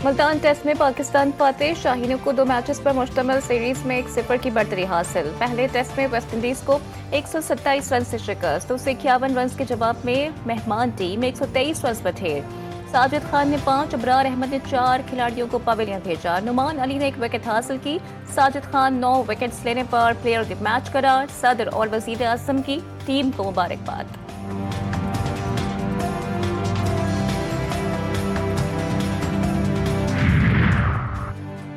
Multan test में पाकिस्तान फतेह, शाहीनों को 2 matches पर मुश्तमिल सीरीज में 1-0 की बढ़तरी हासिल। पहले टेस्ट में वेस्टइंडीज को 127 रन से शिकस्त, तो 51 रन के जवाब में मेहमान टीम 123 रन पर ढेर। साजिद खान ने 5, अबरार अहमद ने 4 खिलाड़ियों को पवेलियन भेजा। नुमान अली ने 1 विकेट हासिल की। साजिद खान 9 विकेट्स लेने पर प्लेयर ऑफ द मैच करार। सदर और वजीर आजम की टीम को मुबारकबाद।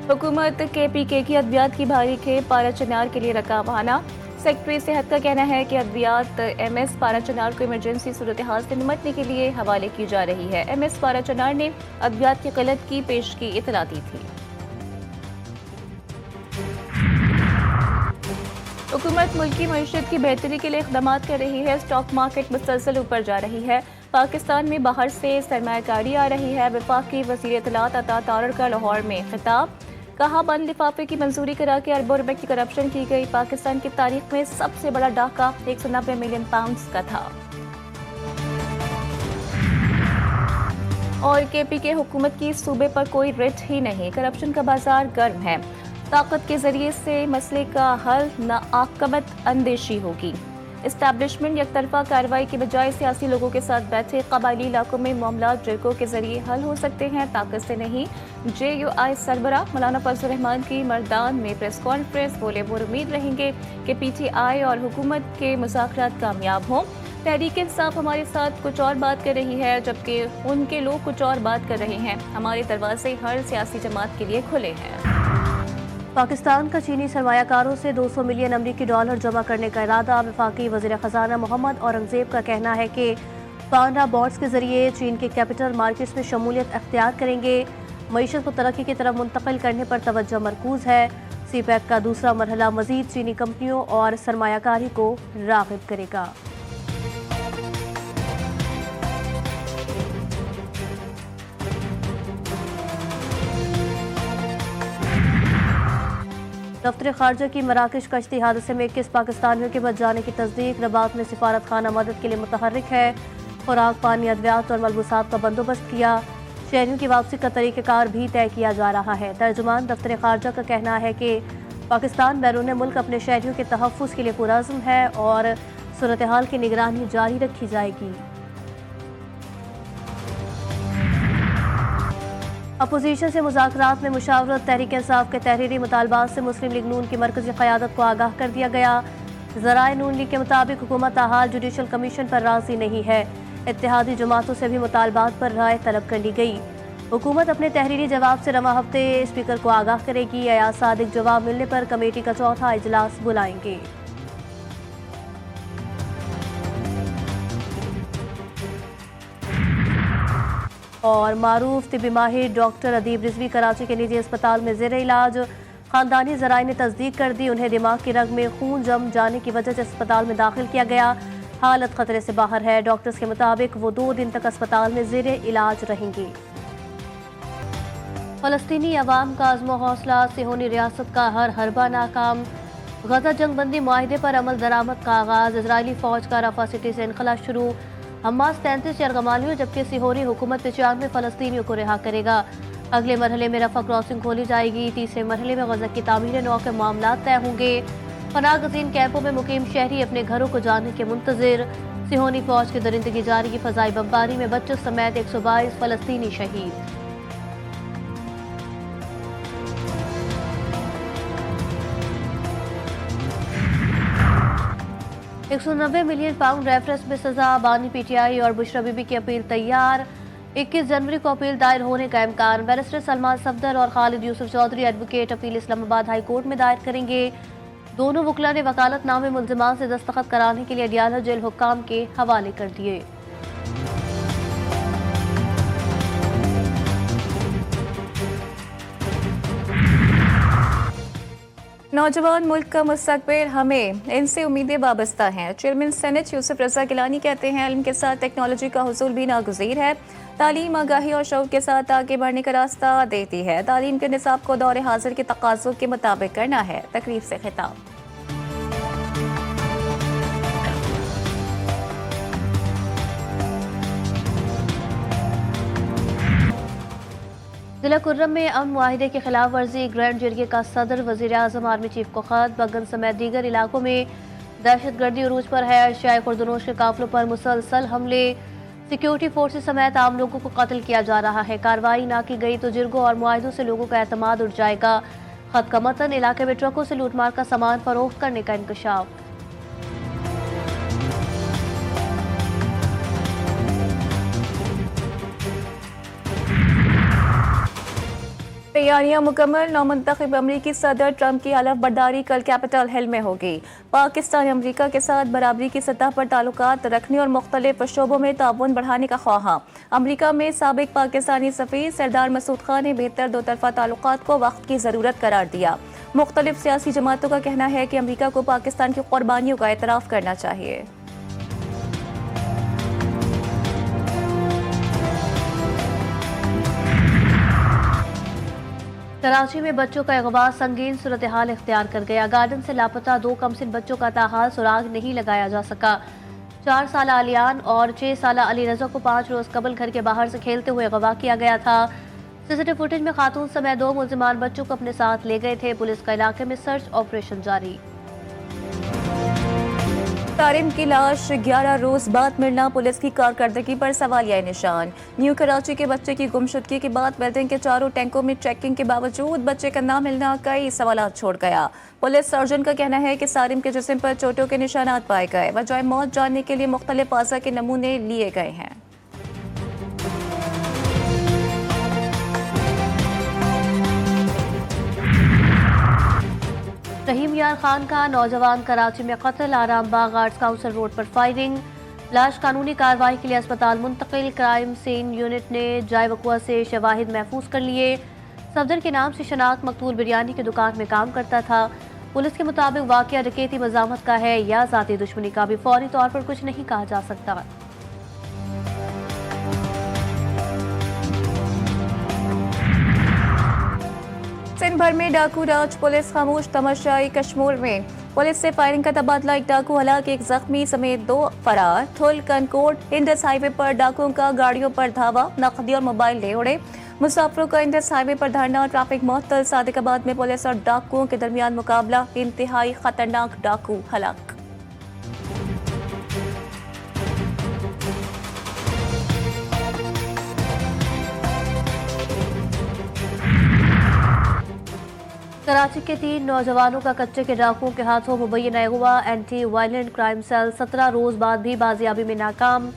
हुकूमत KPK की अद्वियात की भारी खेप पारा चनार के लिए रकम बहाना। सेक्रेटरी सेहत का कहना है कि अद्वियात MS पारा चनार को इमरजेंसी सूरत हाल से निपटने के लिए हवाले की जा रही है। MS पारा चनार ने अद्वियात की किल्लत की पेश की इतला दी थी। हुकूमत मुल्की मईशत की बेहतरी के लिए इक़दाम कर रही है। स्टॉक मार्केट मुसलसल ऊपर जा रही है। पाकिस्तान में बाहर से सरमायाकारी आ रही है। वफाकी वज़ीर इत्तलात अता तारड़ का लाहौर में खिताब, कहा बंद लिफाफे की मंजूरी करा के अरबों रुपए की करप्शन की गई। पाकिस्तान की तारीख में सबसे बड़ा डाका 190 मिलियन पाउंड्स का था। और KPK हुकूमत की सूबे पर कोई रिट ही नहीं, करप्शन का बाजार गर्म है। ताकत के जरिए से मसले का हल न आकबत अंदेशी होगी। इस्टेब्लिशमेंट यकतरफा कार्रवाई के बजाय सियासी लोगों के साथ बैठे। कबायली इलाकों में मामला जिरकों के जरिए हल हो सकते हैं, ताकत से नहीं। JUI सरबरा मौलाना फजल रहमान की मर्दान में प्रेस कॉन्फ्रेंस, बोले वो उम्मीद रहेंगे कि PTI और हुकूमत के मुज़ाकरात कामयाब हों। तहरीक इंसाफ हमारे साथ कुछ और बात कर रही है, जबकि उनके लोग कुछ और बात कर रहे हैं। हमारे दरवाजे हर सियासी जमात के लिए खुले हैं। पाकिस्तान का चीनी सरमायाकारों से 200 मिलियन अमरीकी डॉलर जमा करने का इरादा। वफाकी वज़ीर ख़जाना मोहम्मद औरंगज़ेब का कहना है कि पांडा बॉन्ड्स के जरिए चीन के कैपिटल मार्केट्स में शमूलियत अख्तियार करेंगे। मईशत को तरक्की की तरफ मुंतकिल करने पर तवज्जो मरकूज है। CPEC का दूसरा मरहला मजीद चीनी कंपनियों और सरमायाकारी को राग़िब करेगा। दफ्तर खारजा की मराकश कश्ती हादसे में 21 पाकिस्तानियों के बच जाने की तस्दीक। रबात में सिफारत खाना मदद के लिए मुतहर्रिक है। खुराक, पानी, अद्वियात और मलबूसात का बंदोबस्त किया। शहरियों की वापसी का तरीक़ाकार भी तय किया जा रहा है। तर्जुमान दफ्तर खारजा का कहना है कि पाकिस्तान बैरून मुल्क अपने शहरियों के तहफ़्फ़ुज़ के लिए पुरअज़्म है और सूरत हाल की निगरानी जारी रखी जाएगी। अपोजिशन से मुज़ाकरात में मुशावरत। तहरीक इंसाफ के तहरीरी मुतालबात से मुस्लिम लीग नून की मरकज़ी क़यादत को आगाह कर दिया गया। ज़राए नून लीग के मुताबिक हुकूमत ताहाल जुडिशल कमीशन पर राज़ी नहीं है। इत्तेहादी जमातों से भी मुतालबात पर राय तलब कर ली गई। हुकूमत अपने तहरीरी जवाब से रवा हफ्ते स्पीकर को आगाह करेगी। अयाज सादिक जवाब मिलने पर कमेटी का चौथा इजलास बुलाएंगे। और मारूफ तिबी माहिर डॉक्टर अदीब रिजवी कराची के निजी अस्पताल में ज़ेर इलाज। खानदानी ज़राए ने तस्दीक कर दी, उन्हें दिमाग की रग में खून जम जाने की वजह से अस्पताल में दाखिल किया गया। हालत खतरे से बाहर है। डॉक्टर्स के मुताबिक वो 2 दिन तक अस्पताल में ज़ेर इलाज रहेंगी। फ़लस्तीनी अवाम का अज़्म हौसला, सिहोनी रियासत का हर हरबा नाकाम। गजा जंगबंदी मुआहिदे पर अमल दरामद का आगाज़। इजरायली फ़ौज का रफा सिटी से इनखला शुरू। हमास 33 यरगमालियों जबकि सिहोरी हुकूमत 95 फ़लस्तीनियों को रिहा करेगा। अगले मरहले में रफा क्रॉसिंग खोली जाएगी। तीसरे मरहले में गजा की तामीर नौ के मामला तय होंगे। पनाह गज़ीन कैंपों में मुकीम शहरी अपने घरों को जाने के मुंतज़िर। सिहोनी फ़ौज की दरिंदगी जारी की फ़ज़ाई बमबारी में बच्चों समेत 122 फ़लस्तीनी शहीद। £190 मिलियन रेफरेंस में सजा। बानी PTI और बुशरा बीबी की अपील तैयार। 21 जनवरी को अपील दायर होने का इम्कान। बैरिस्टर सलमान सफदर और Khalid Yusuf Chaudhary advocate appeal Islamabad high court में दायर करेंगे। दोनों वकला ने वकालतनामे मुल्जिमान से दस्तखत कराने के लिए अडियाला जेल हुक्काम के हवाले कर दिए। नौजवान मुल्क का मुस्तकबिल, हमें इनसे उम्मीदें वाबस्ता हैं। चेयरमैन सेनेट यूसुफ रजा गिलानी कहते हैं इल्म के साथ टेक्नोलॉजी का हुसूल भी नागुज़ीर है। तालीम आगाही और शौक़ के साथ आगे बढ़ने का रास्ता देती है। तालीम के निसाब को दौर हाजिर के तकाज़ों के मुताबिक करना है। तकरीब से खिताब। जिला कुर्रम में अमन मुआहिदे की खिलाफ वर्जी, ग्रैंड जरिए का सदर, वजीर आजम, आर्मी चीफ को खत। बगन समेत दीगर इलाकों में दहशतगर्दी उरूज पर है। शाय खुर्दनोश के काफिलों पर मुसलसल हमले, सिक्योरिटी फोर्सेस समेत आम लोगों को कत्ल किया जा रहा है। कार्रवाई ना की गई तो जिरगों और मुआहिदों से लोगों का एतमाद उठ जाएगा। खत का मतन, इलाके में ट्रकों से लूटमार का सामान फरोख्त करने का इंकशाफ। तैयारियां मुकम्मल, नौमुंतखब अमरीकी सदर ट्रंप की हलफ बर्दारी कल कैपिटल हिल में होगी। पाकिस्तान अमरीका के साथ बराबरी की सतह पर ताल्लुकात रखने और मुख्तलिफ शोबों में ताउन बढ़ाने का ख्वाहा। अमरीका में साबिक पाकिस्तानी सफीर सरदार मसूद खान ने बेहतर दो तरफा ताल्लुकात को वक्त की ज़रूरत करार दिया। मुख्तलिफ सियासी जमातों का कहना है कि अमरीका को पाकिस्तान की कुर्बानियों का एतराफ़ करना चाहिए। कराची में बच्चों का अगवा संगीन सूरत हाल इख्तियार कर गया। गार्डन से लापता 2 कमसिन बच्चों का ताहाल सुराग नहीं लगाया जा सका। 4 साल आलियान और 6 साल अली रजा को 5 रोज कबल घर के बाहर से खेलते हुए अगवा किया गया था। सीसीटीवी फुटेज में खातून समेत 2 मुल्जिमान बच्चों को अपने साथ ले गए थे। पुलिस का इलाके में सर्च ऑपरेशन जारी। तारिम की लाश 11 रोज बाद मिलना पुलिस की कारकर्दगी पर सवालिया निशान। न्यू कराची के बच्चे की गुमशुदगी के बाद बिल्डिंग के चारों टैंकों में चेकिंग के बावजूद बच्चे का ना मिलना कई सवालात छोड़ गया। पुलिस सर्जन का कहना है कि सारिम के जिस्म पर चोटों के निशानात पाए गए। वजह मौत जानने के लिए मुख्तलिफ अज़ा के नमूने लिए गए हैं। रहीम यार खान का नौजवान कराची में कत्ल, आराम बाग आर्ट्स काउंसिल रोड पर फायरिंग। लाश कानूनी कार्रवाई के लिए अस्पताल मुंतकिल। क्राइम सीन यूनिट ने जाय वक़ुआ से शवाहिद महफूज कर लिए। सफदर के नाम से शनाख्त मकतूल बिरयानी की दुकान में काम करता था। पुलिस के मुताबिक वाक़या डकैती मज़ामत का है या ज़ाती दुश्मनी का, भी फौरी तौर पर कुछ नहीं कहा जा सकता। सिंध भर में डाकू राज, पुलिस खामोश तमाशाई। कश्मीर में पुलिस से फायरिंग का तबादला, एक डाकू हलाक, एक जख्मी समेत 2 फरार। थुल कनकोट इंडस हाईवे पर डाकुओं का गाड़ियों पर धावा, नकदी और मोबाइल ले उड़े। मुसाफिरों का इंडस हाईवे पर धरना, ट्रैफिक मुअत्तल। सादिकाबाद में पुलिस और डाकुओं के दरमियान मुकाबला, इंतहाई खतरनाक डाकू हलाक। कराची के 3 नौजवानों का कच्चे के डाकुओं के हाथों मुबैना अगवा। एंटी वायलेंट क्राइम सेल 17 रोज बाद भी बाजियाबी में नाकाम।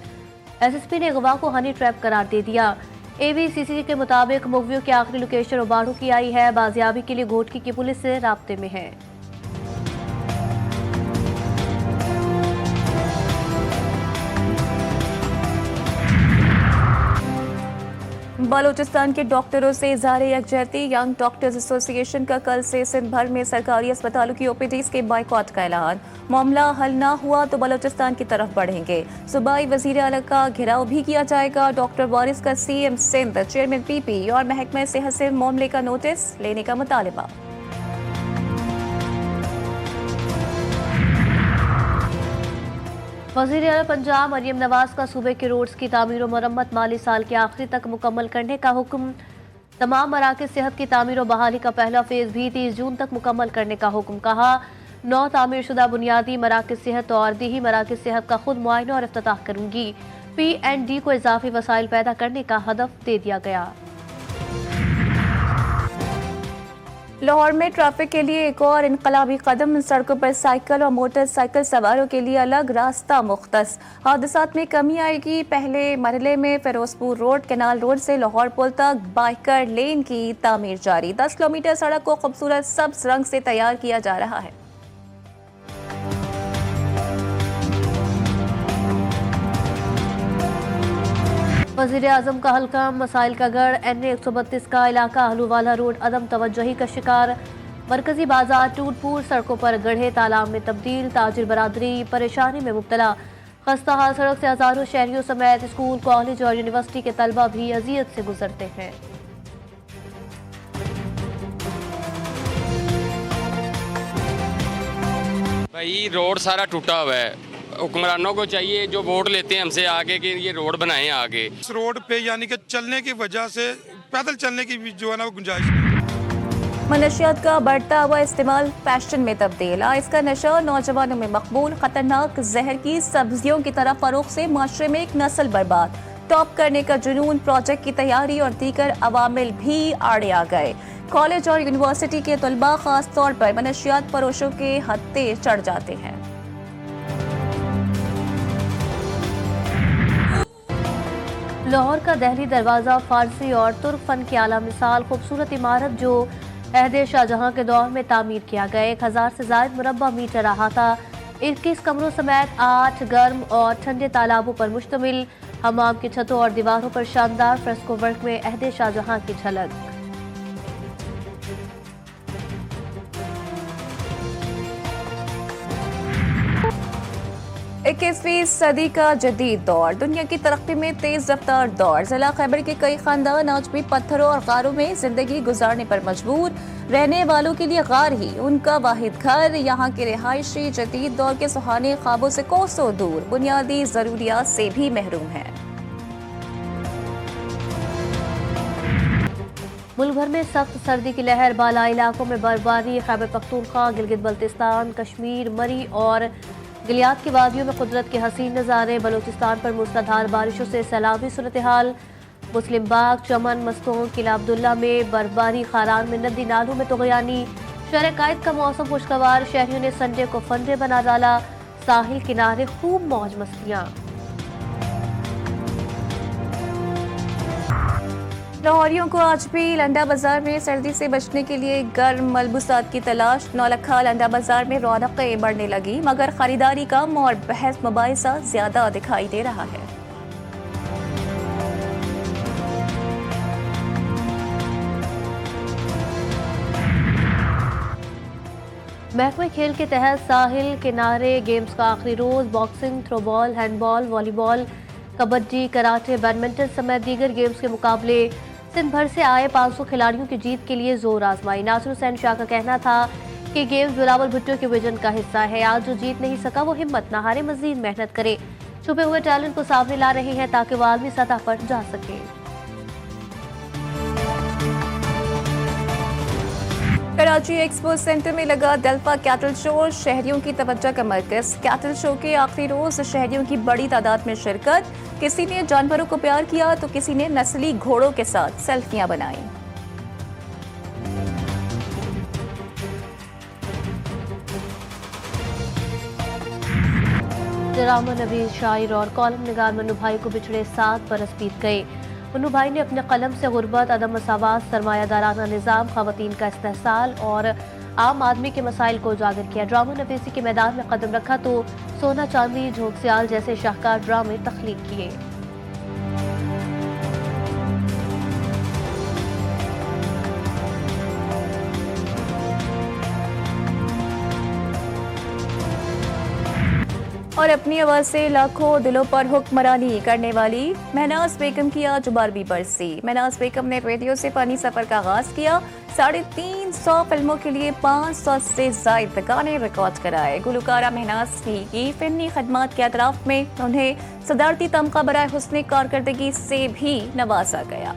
एसएसपी ने अगवा को हनी ट्रैप करार दे दिया। एवीसीसी के मुताबिक मुगवियों की आखिरी लोकेशन उबाड़ू की आई है। बाजियाबी के लिए घोटकी की पुलिस से राब्ते में है। बलूचिस्तान के डॉक्टरों से इज़हार यकजहती। यंग डॉक्टर्स एसोसिएशन का कल से सिंध भर में सरकारी अस्पतालों की ओपीडीज के बाइकॉट का ऐलान। मामला हल ना हुआ तो बलूचिस्तान की तरफ बढ़ेंगे। सूबाई वजीर आला का घेराव भी किया जाएगा। डॉक्टर वारिस का सीएम सिंध, चेयरमैन पीपी और महकमा सेहत से मामले का नोटिस लेने का मुतालबा। वज़ीर आला पंजाब मरियम नवाज का सूबे के रोड्स की तामीर और मरम्मत माली साल के आखिरी तक मुकम्मल करने का हुक्म। तमाम मराकज़ सेहत की तामीर और बहाली का पहला फेज़ भी 30 जून तक मुकम्मल करने का हुक्म। कहा 9 तामीर शुदा बुनियादी मराकज़ सेहत और दीही मराकज़ सेहत का खुद मुआयना और इफ्तिताह करूंगी। PND को इजाफी वसाइल पैदा करने का हदफ दे दिया गया। लाहौर में ट्रैफिक के लिए एक और इनकलाबी कदम, सड़कों पर साइकिल और मोटरसाइकिल सवारों के लिए अलग रास्ता मुख्तस। हादसात में कमी आएगी। पहले मरहले में फिरोजपुर रोड, कैनाल रोड से लाहौर पुल तक बाइकर लेन की तामीर जारी। 10 किलोमीटर सड़क को खूबसूरत सब्ज रंग से तैयार किया जा रहा है। वज़ीर आज़म का हल्का मसाइल का गढ़। NA 132 का इलाका आहलूवाला रोड अदम तवज्जुही का शिकार। मरकजी बाजार टूटपुर सड़कों पर गढ़े तालाब में तब्दील। ताजिर बरादरी परेशानी में मुब्तला। खस्ता हाल सड़क से हजारों शहरियों समेत स्कूल, कॉलेज और यूनिवर्सिटी के तलबा भी अजियत से गुजरते हैं। भाई रोड सारा टूटा हुआ है। हुक्मरानों को चाहिए जो वोट लेते हैं हमसे आगे कि ये रोड बनाएं आगे। इस रोड पे यानी कि चलने की वजह से पैदल चलने की भी जो है ना वो गुंजाइश नहीं है। मनशियात का बढ़ता हुआ इस्तेमाल फैशन में तब्दील। इसका नशा नौजवानों में मकबूल। खतरनाक जहर की सब्जियों की तरह फरोख से माशरे में एक नस्ल बर्बाद। टॉप करने का जुनून, प्रोजेक्ट की तैयारी और दीगर अवामिल भी आड़े आ गए। कॉलेज और यूनिवर्सिटी के तलबा खास तौर पर मनशियात फरोशों के हत्थे चढ़ जाते हैं। लाहौर का दहली दरवाज़ा फारसी और तुर्क फन की आला मिसाल खूबसूरत इमारत जो अहद शाहजहां के दौर में तामीर किया गया। 1000 से ज़ायद मुरब्बा मीटर अहाता, 21 कमरों समेत 8 गर्म और ठंडे तालाबों पर मुश्तमिल। हमाम की छतों और दीवारों पर शानदार फ्रेस्को वर्क में अहद शाहजहां की झलक। इक्कीसवीं सदी का जदीद दौर, दुनिया की तरक्की में तेज रफ्तार दौर। जिला खैबर के कई खानदान आज भी पत्थरों और गारों में जिंदगी गुजारने पर मजबूर। रहने वालों के लिए गार ही उनका वाहिद घर। यहाँ के रिहायशी जदीद दौर के सुहाने ख्वाबों से कोसों दूर, बुनियादी जरूरियात से भी महरूम हैं। मुल्क भर में सख्त सर्दी की लहर, बाला इलाकों में बर्फबारी। खैबर पख्तूनख्वा, गिलगित बल्तिस्तान, कश्मीर, मरी और गिलियाद की वादियों में कुदरत के हसीन नज़ारे। बलूचिस्तान पर मूसलाधार बारिशों से सैलाबी सूरत हाल। मुस्लिम बाग, चमन, मस्तून, किला अब्दुल्ला में बर्फबारी। खारान में नदी नालों में तुग़यानी। शहर कायद का मौसम खुशगवार, शहरियों ने संडे को फंडे बना डाला। साहिल किनारे खूब मौज मस्तियाँ। लाहौरियों को आज भी लंडा बाजार में सर्दी से बचने के लिए गर्म मलबूसात की तलाश। नौलखा लंडा बाजार में रौनकें बढ़ने लगी, मगर खरीदारी कम और बहस मुबाहिसा ज्यादा दिखाई दे रहा है। महकमे खेल के तहत साहिल किनारे गेम्स का आखिरी रोज। Boxing, throwball, handball, volleyball, kabaddi, karate, badminton समेत दीगर गेम्स के मुकाबले। सिंध भर से आए 500 खिलाड़ियों की जीत के लिए जोर आजमाई। नासिर हुसैन शाह का कहना था कि गेम्स बिलावल भुट्टो के विजन का हिस्सा है। आज जो जीत नहीं सका वो हिम्मत न हारे, मजीद मेहनत करे। छुपे हुए टैलेंट को सामने ला रहे हैं ताकि वो आलमी सतह पर जा सके। कराची एक्सपो सेंटर में लगा डेल्फा कैटल शो, शहरियों की तवज्जो का मरकज। कैटल शो के आखिरी रोज शहरियों की बड़ी तादाद में शिरकत। किसी ने जानवरों को प्यार किया तो किसी ने नस्ली घोड़ों के साथ सेल्फियां बनाई। ड्रामा नवीस, शायर और कॉलम निगार मन्नू भाई को बिछड़े 7 बरस बीत गए। मन्नू भाई ने अपने कलम से गुर्बत, अदम मसावात, सरमायादाराना निज़ाम, ख़वातीन का इस्तेहसाल और आम आदमी के मसाइल को उजागर किया। ड्रामा नवीसी के मैदान में कदम रखा तो सोना चांदी, झोंक सियाल जैसे शाहकार ड्रामे तख्लीक किए। और अपनी आवाज से लाखों दिलों पर हुक्मरानी करने वाली महनाज बेगम की आज 12वीं बरसी। महनाज बेगम ने रेडियो से फनी सफर का आगाज किया। 350 फिल्मों के लिए 500 से ज्यादा गाने रिकॉर्ड कराए। गुलकारा महनाज की फिल्मी खदमात के अतराफ में उन्हें सदारती तमगा बराए हुस्न कारकर्दगी से भी नवाजा गया।